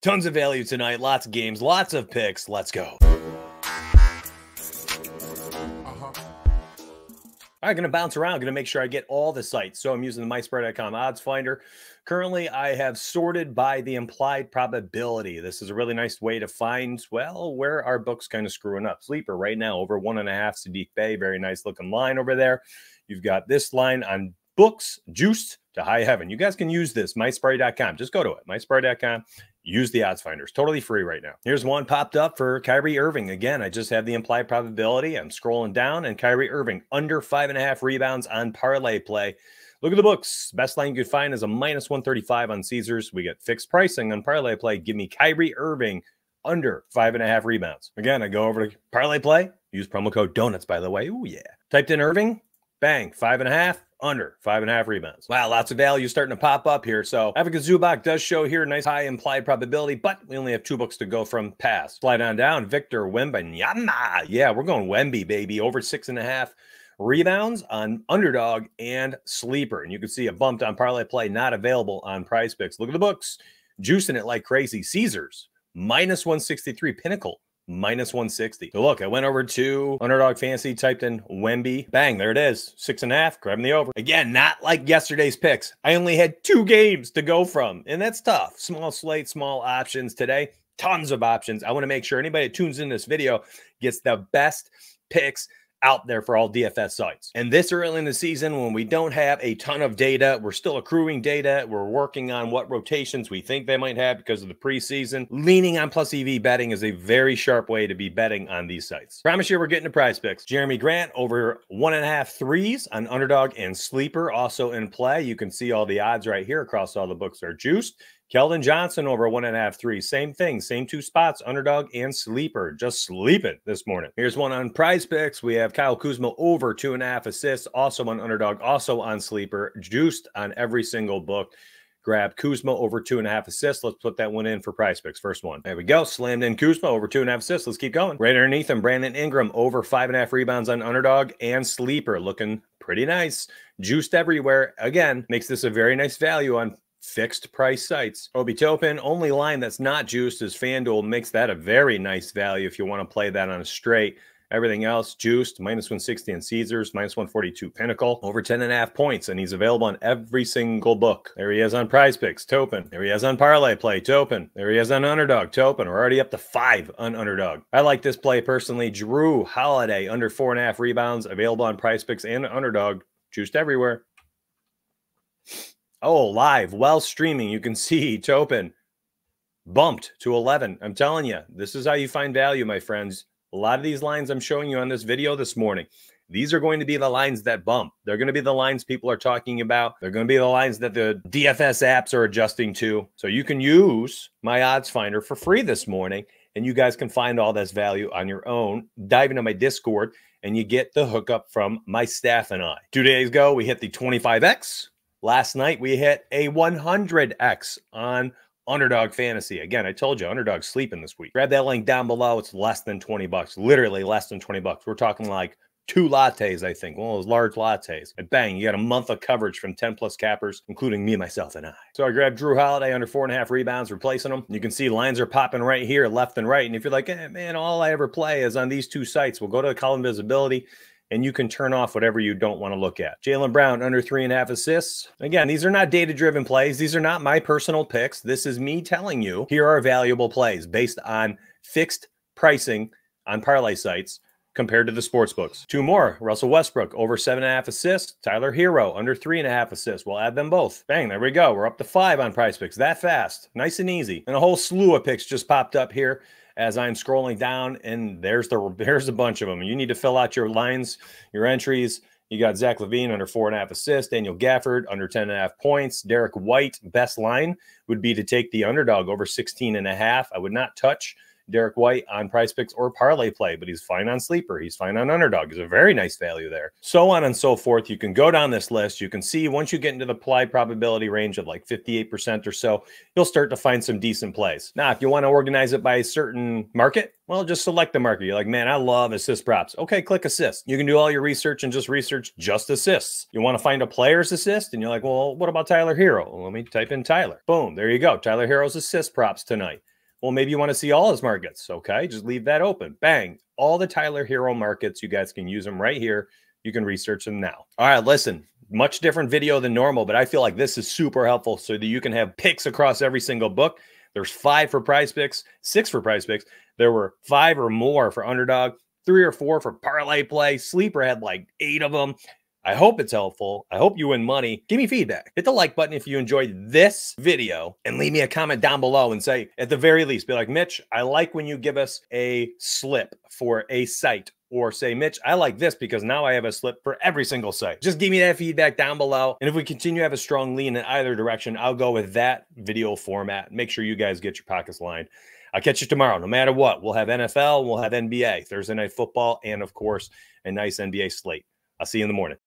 Tons of value tonight, lots of games, lots of picks. Let's go. All right, going to bounce around, going to make sure I get all the sites. So I'm using the myspread.com odds finder. Currently, I have sorted by the implied probability. This is a really nice way to find, well, where our book's kind of screwing up. Sleeper right now, over 1.5, Sadiq Bey. Very nice looking line over there. You've got this line on books, juiced to high heaven. You guys can use this, myspread.com. Just go to it, myspread.com. Use the odds finder. It's totally free right now. Here's one popped up for Kyrie Irving. Again, I just have the implied probability. I'm scrolling down, and Kyrie Irving under 5.5 rebounds on parlay play. Look at the books. Best line you could find is a -135 on Caesars. We get fixed pricing on parlay play. Give me Kyrie Irving under 5.5 rebounds. Again, I go over to parlay play. Use promo code DONUTS, by the way. Ooh, yeah. Typed in Irving. Bang. 5.5. Under 5.5 rebounds. Wow, lots of value starting to pop up here. So Avika Zubac does show here nice high implied probability, but we only have 2 books to go from past. Slide on down. Victor Wembanyama. Yeah, we're going Wemby, baby. Over 6.5 rebounds on underdog and sleeper. And you can see a bumped on parlay play, not available on PrizePicks. Look at the books. Juicing it like crazy. Caesars, -163. Pinnacle, -160. So look, I went over to Underdog Fantasy, typed in Wemby. Bang, there it is. 6.5, grabbing the over. Again, not like yesterday's picks. I only had 2 games to go from, and that's tough. Small slate, small options today. Tons of options. I want to make sure anybody that tunes in this video gets the best picks out there for all DFS sites. And this early in the season, when we don't have a ton of data, we're still accruing data. We're working on what rotations we think they might have because of the preseason. Leaning on plus EV betting is a very sharp way to be betting on these sites. Promise you we're getting to PrizePicks. Jeremy Grant over 1.5 threes on underdog and sleeper also in play. You can see all the odds right here across all the books are juiced. Keldon Johnson over 1.5 threes. Same thing. Same 2 spots, underdog and sleeper. Just sleeping this morning. Here's one on PrizePicks. We have Kyle Kuzma over 2.5 assists. Also on underdog, also on sleeper. Juiced on every single book. Grab Kuzma over 2.5 assists. Let's put that one in for PrizePicks. First one. There we go. Slammed in Kuzma over 2.5 assists. Let's keep going. Right underneath him, Brandon Ingram over 5.5 rebounds on underdog and sleeper. Looking pretty nice. Juiced everywhere. Again, makes this a very nice value on fixed price sites. Obi Toppin, only line that's not juiced is FanDuel. Makes that a very nice value if you want to play that on a straight. Everything else juiced, -160 on Caesars, -142 Pinnacle, over 10.5 points, and he's available on every single book. There he is on PrizePicks, Toppin. There he is on Parlay Play, Toppin. There he is on Underdog, Toppin. We're already up to 5 on Underdog. I like this play personally. Drew Holiday, under 4.5 rebounds, available on PrizePicks and Underdog, juiced everywhere. Oh, live, while streaming, you can see Toppin bumped to 11. I'm telling you, this is how you find value, my friends. A lot of these lines I'm showing you on this video this morning, these are going to be the lines that bump. They're going to be the lines people are talking about. They're going to be the lines that the DFS apps are adjusting to. So you can use my odds finder for free this morning, and you guys can find all this value on your own. Dive into my Discord, and you get the hookup from my staff and I. 2 days ago, we hit the 25X. Last night, we hit a 100X on Underdog Fantasy. Again, I told you, Underdog's sleeping this week. Grab that link down below. It's less than 20 bucks. Literally less than 20 bucks. We're talking like 2 lattes, I think. One of those large lattes. And bang, you got a month of coverage from 10+ cappers, including me, myself, and I. So I grabbed Drew Holiday under 4.5 rebounds, replacing him. You can see lines are popping right here, left and right. And if you're like, man, all I ever play is on these 2 sites, we'll go to the column visibility, and you can turn off whatever you don't want to look at. Jaylen Brown, under 3.5 assists. Again, these are not data-driven plays. These are not my personal picks. This is me telling you, here are valuable plays based on fixed pricing on parlay sites compared to the sports books. 2 more. Russell Westbrook, over 7.5 assists. Tyler Hero, under 3.5 assists. We'll add them both. Bang, there we go. We're up to 5 on PrizePicks. That fast. Nice and easy. And a whole slew of picks just popped up here as I'm scrolling down, and there's a bunch of them. You need to fill out your lines, your entries. You got Zach LaVine under 4.5 assists, Daniel Gafford under 10.5 points. Derek White, best line would be to take the underdog over 16.5. I would not touch Derek White on PrizePicks or Parlay Play, but he's fine on Sleeper. He's fine on Underdog. He's a very nice value there. So on and so forth. You can go down this list. You can see once you get into the applied probability range of like 58% or so, you'll start to find some decent plays. Now, if you want to organize it by a certain market, well, just select the market. You're like, man, I love assist props. Okay, click assist. You can do all your research and just research just assists. You want to find a player's assist, and you're like, well, what about Tyler Hero? Well, let me type in Tyler. Boom, there you go. Tyler Hero's assist props tonight. Well, maybe you want to see all his markets. Okay, just leave that open. Bang. All the Tyler Hero markets, you guys can use them right here. You can research them now. All right, listen, much different video than normal, but I feel like this is super helpful so that you can have picks across every single book. There's 5 for PrizePicks, 6 for PrizePicks. There were 5 or more for Underdog, 3 or 4 for Parlay Play. Sleeper had like 8 of them. I hope it's helpful. I hope you win money. Give me feedback. Hit the like button if you enjoyed this video and leave me a comment down below and say, at the very least, be like, Mitch, I like when you give us a slip for a site, or say, Mitch, I like this because now I have a slip for every single site. Just give me that feedback down below. And if we continue to have a strong lean in either direction, I'll go with that video format. Make sure you guys get your pockets lined. I'll catch you tomorrow. No matter what, we'll have NFL, we'll have NBA, Thursday Night Football, and of course, a nice NBA slate. I'll see you in the morning.